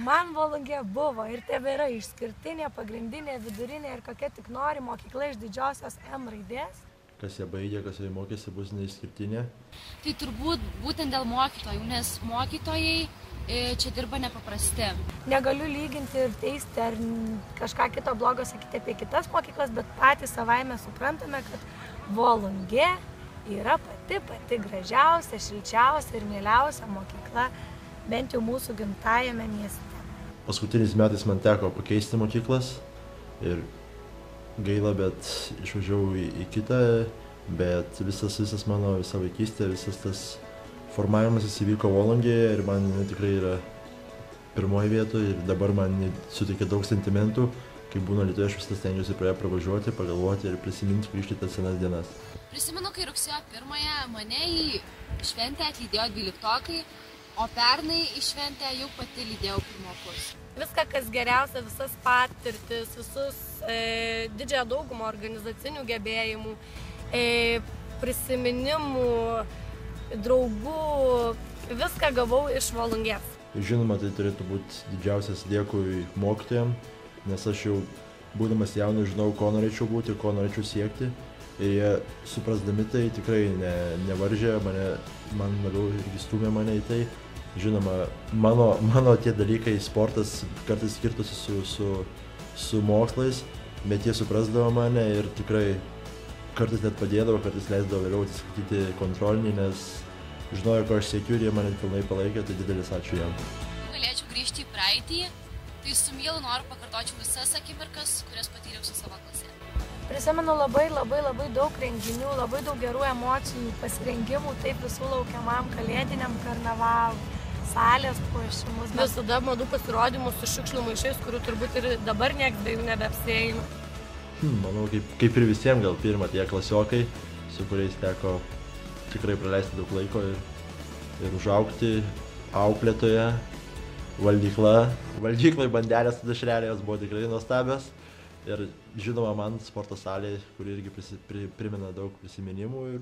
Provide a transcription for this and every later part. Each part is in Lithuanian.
Man Volungė buvo ir tebėra išskirtinė, pagrindinė, vidurinė ir kokia tik nori mokykla iš didžiosios M raidės. Kas ją baigė, kas ją mokėsi, bus neišskirtinė. Tai turbūt būtent dėl mokytojų, nes mokytojai čia dirba nepaprasti. Negaliu lyginti ir teisti ar kažką kito blogo sakyti apie kitas mokyklas, bet patys savaime suprantame, kad Volungė yra pati gražiausia, šilčiausia ir mieliausia mokykla, bent jau mūsų gimtajame mieste. Paskutiniais metais man teko pakeisti mokyklas ir gaila, bet išvažiavau į kitą, bet visas mano visa vaikystė, visas tas formavimasis įvyko Volungėje ir man tikrai yra pirmoji vietoje ir dabar man suteikia daug sentimentų. Kai būna Lietuvoje, aš visą stengiuosi prie ją pravažiuoti, pagalvoti ir prisiminti grįžti tas senas dienas. Prisimenu, kai rugsėjo 1-ąją mane į šventę atlydėjo 12-okai, o pernai į šventę jau pati lydėjau pirmokus. Viską, kas geriausia, visas patirtis, visus didžiąją daugumą organizacinių gebėjimų, prisiminimų, draugų, viską gavau iš Volungės. Žinoma, tai turėtų būti didžiausias dėkui mokytojams, nes aš jau būdamas jaunas žinau, ko norėčiau būti, ko norėčiau siekti. Ir jie suprasdami tai tikrai nevaržė mane, man labiau irgi stūmė mane į tai. Žinoma, mano tie dalykai, sportas kartais skirtusi su mokslais, bet jie suprasdavo mane ir tikrai kartais net padėdavo, kartais leisdavo vėliau atsiskaityti kontrolinį, nes žinojo, ko aš siekiu ir jie mane pilnai palaikė, tai didelis ačiū jam. Galėčiau grįžti į praeitį, tai su mielu noriu pakartočiau visas akimirkas, kurias patyriau su savo klase. Prisimenu labai daug renginių, labai daug gerų emocijų, pasirengimų taip visų laukiamam kalėdiniam karnavalui, salės puošimus. Visada madų pasirodymus su šiukšlių maišais, kurių turbūt ir dabar nieks be jų nebeapsieina. Manau, kaip ir visiems, gal pirma tie klasiokai, su kuriais teko tikrai praleisti daug laiko ir užaugti, auklėtoje, valgyklai bandelės su dešrelė, jos buvo tikrai nuostabios. Ir žinoma, man sporto salė, kuri irgi primena daug prisiminimų ir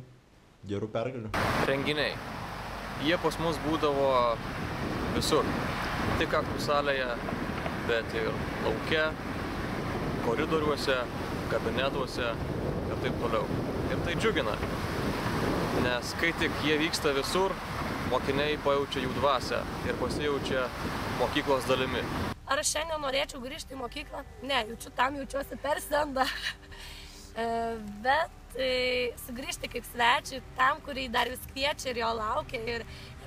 gerų pergalių. Renginiai. Jie pas mus būdavo visur. Tik aktų salėje, bet ir lauke, koridoriuose, kabinetuose ir taip toliau. Ir tai džiugina, nes kai tik jie vyksta visur, mokiniai pajaučia jų dvasią ir pasijaučia mokyklos dalimi. Ar aš šiandien norėčiau grįžti į mokyklą? Ne, jaučiuosi per senda. Bet sugrįžti kaip svečiui, tam, kurį dar vis kviečia ir jo laukia ir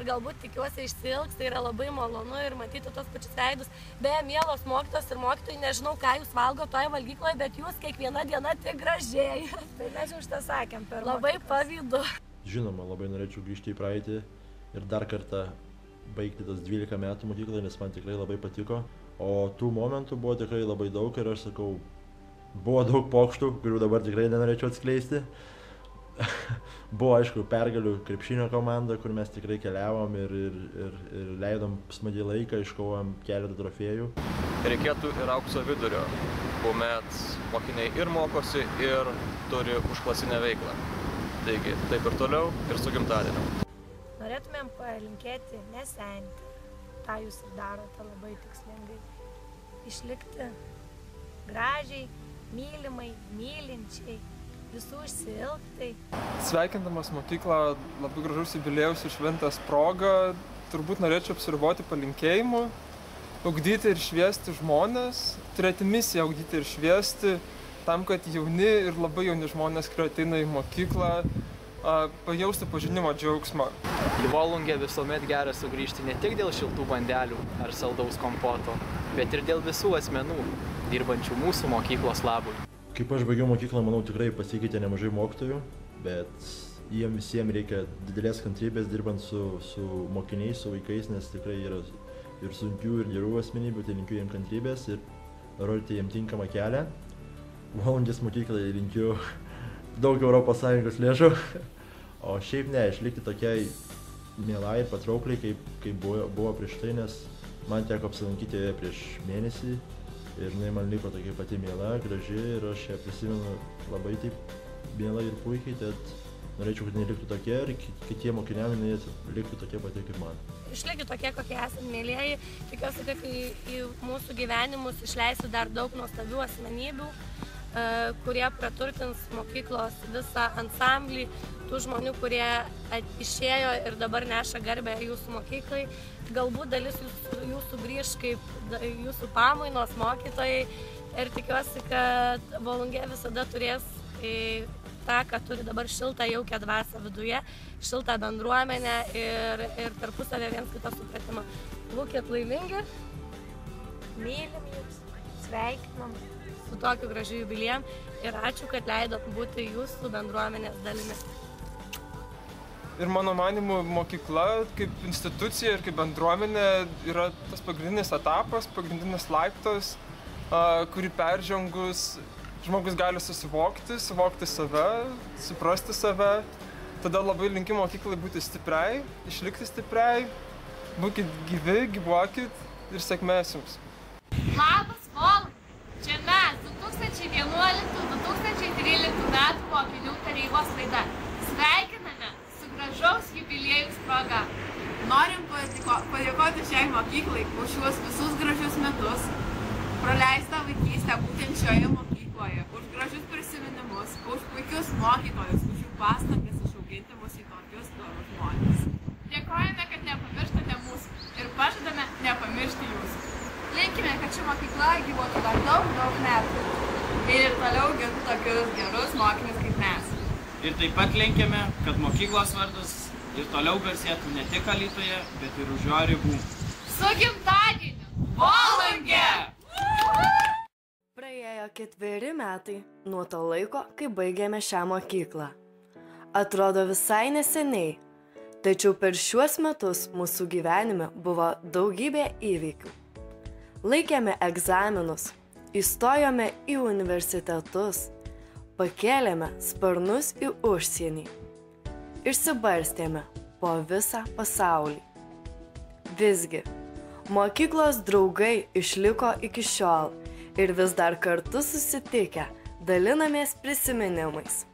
galbūt tikiuosi išsiilgs, tai yra labai malonu ir matyti tos pačius veidus. Beje, mielos mokytojos ir mokytojai, nežinau, ką jūs valgo toje valgykloje, bet jūs kiekviena diena tik gražiai. Tai mes jau šitą sakėm per mokyklas. Labai pavydu. Žinoma, labai norėčiau grįžti į praeitį ir dar kartą baigti tas 12 metų mokykloje, nes man tikrai labai patiko. O tų momentų buvo tikrai labai daug ir aš sakau, buvo daug pokštų, kurių dabar tikrai nenorėčiau atskleisti. Buvo, aišku, pergalių krepšinio komanda, kur mes tikrai keliavom ir leidom smagiai laiką, iškovojom keletą trofėjų. Reikėtų ir aukso vidurio, kuomet mokiniai ir mokosi, ir turi užklasinę veiklą. Taigi, taip ir toliau, ir su gimtadieniu. Norėtumėm palinkėti nesenti, tą jūs ir darote labai tikslingai, išlikti gražiai, mylimai, mylinčiai, visų išsiilgtai. Sveikindamas mokyklą labai gražus jubiliejaus ir šventės proga, turbūt norėčiau apsiriboti palinkėjimu, ugdyti ir šviesti žmones, turėti misiją ugdyti ir šviesti, tam, kad jauni ir labai jauni žmonės, kurie ateina į mokyklą, pajausti pažinimo džiaugsmą. Į Volungę visuomet gera sugrįžti ne tik dėl šiltų bandelių ar saldaus kompoto, bet ir dėl visų asmenų, dirbančių mūsų mokyklos labui. Kaip aš baigiau mokyklą, manau, tikrai pasikeitė nemažai mokytojų, bet jiems visiems reikia didelės kantrybės dirbant su mokiniais, su vaikais, nes tikrai yra ir sunkių, ir gerų asmenybių, tai linkiu jiems kantrybės ir rodyti jiems tinkamą kelią. Volungės mokyklai linkiu daug ES lėšų, o šiaip ne, išlikti tokiai mielai ir patraukliai, kaip buvo prieš tai, nes man teko apsilankyti joje prieš mėnesį ir jinai man liko tokia pati miela, graži ir aš ją prisimenu labai taip mielai ir puikiai, tad norėčiau, kad jinai liktų tokia ir kitie mokiniai jinai liktų tokia pati kaip man. Išlikti tokie, kokie esame mėlėjai. Tikiuosi, kad į mūsų gyvenimus išleisiu dar daug nuostabių asmenybių, kurie praturtins mokyklos visą ansamblį, tų žmonių, kurie išėjo ir dabar neša garbę jūsų mokyklai. Galbūt dalis jūsų grįž kaip jūsų pamainos mokytojai ir tikiuosi, kad Volungė visada turės tą, ką turi dabar šiltą jaukią dvasią viduje, šiltą bendruomenę ir tarpusavę viens kito supratimą. Būkit laimingi, mylim jūs, sveikinam su tokiu gražiu jubiliejum ir ačiū, kad leidot būti jūsų bendruomenės dalimi. Ir mano manymu, mokykla kaip institucija ir kaip bendruomenė yra tas pagrindinis etapas, pagrindinis laiptas, kurį peržengus žmogus gali susivokti save, suprasti save. Tada labai linkiu mokyklai būti stipriai, išlikti stipriai, būkit gyvi, gyvuokit ir sėkmės jums. Labas, Volunge! Čia mes, 2011-2013 metų mokinių tarybos laida. Sveikiname su gražaus jubiliejaus proga. Norim padėkoti šiai mokyklai už šiuos visus gražius metus, praleistą vaikystę būtent šioje mokykloje, už gražius prisiminimus, už puikius mokytojus, už jų pastangas išauginti mus į tokius dorus žmones. Dėkojame, kad nepamirštate mūsų ir pažadame nepamiršti jūsų. Linkime, kad ši mokykla gyvuotų dar daug metų ir toliau gintų tokius gerus mokinius kaip mes. Ir taip pat linkime, kad mokyklos vardas ir toliau garsėtų ne tik Alytuje, bet ir už jo ribų. Su gimtadieniu! Volunge! Praėjo 4 metai nuo to laiko, kai baigėme šią mokyklą. Atrodo visai neseniai, tačiau per šiuos metus mūsų gyvenime buvo daugybė įvykių. Laikėme egzaminus, įstojome į universitetus, pakėlėme sparnus į užsienį, išsibarstėme po visą pasaulį. Visgi, mokyklos draugai išliko iki šiol ir vis dar kartu susitikę dalinamės prisiminimais.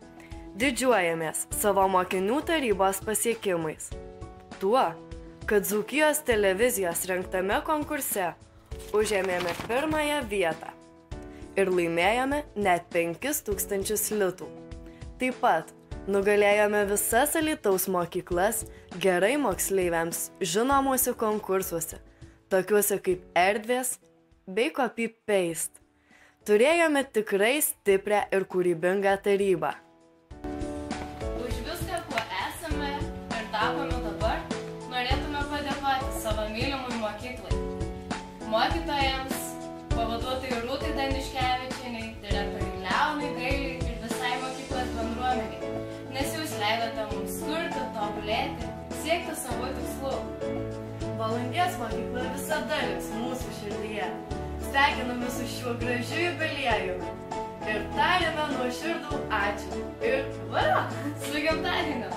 Didžiuojamės savo mokinių tarybos pasiekimais. Tuo, kad Dzūkijos televizijos rengtame konkurse užėmėme 1 vietą ir laimėjome net 5000 litų. Taip pat nugalėjome visas Alytaus mokyklas gerai moksleiviams žinomuose konkursuose, tokiuose kaip Erdvės bei Copy-Paste. Turėjome tikrai stiprią ir kūrybingą tarybą. Už viską, kuo esame ir tapome dabar, norėtume padėkoti savo mylimui mokyklai. Mokytojams, pavaduotojai Rūtai Daniškevičienei, direktoriai Leonai Gailiui ir visai mokyklos bendruomeniai, nes jūs leidote mums kurti, tobulėti, siekti savo tikslų. Volungės mokykla visada liks mūsų širdyje. Sveikiname su šiuo gražiu jubiliejumi ir tariame nuoširdų ačiū. Ir varo, su gimtadieniu!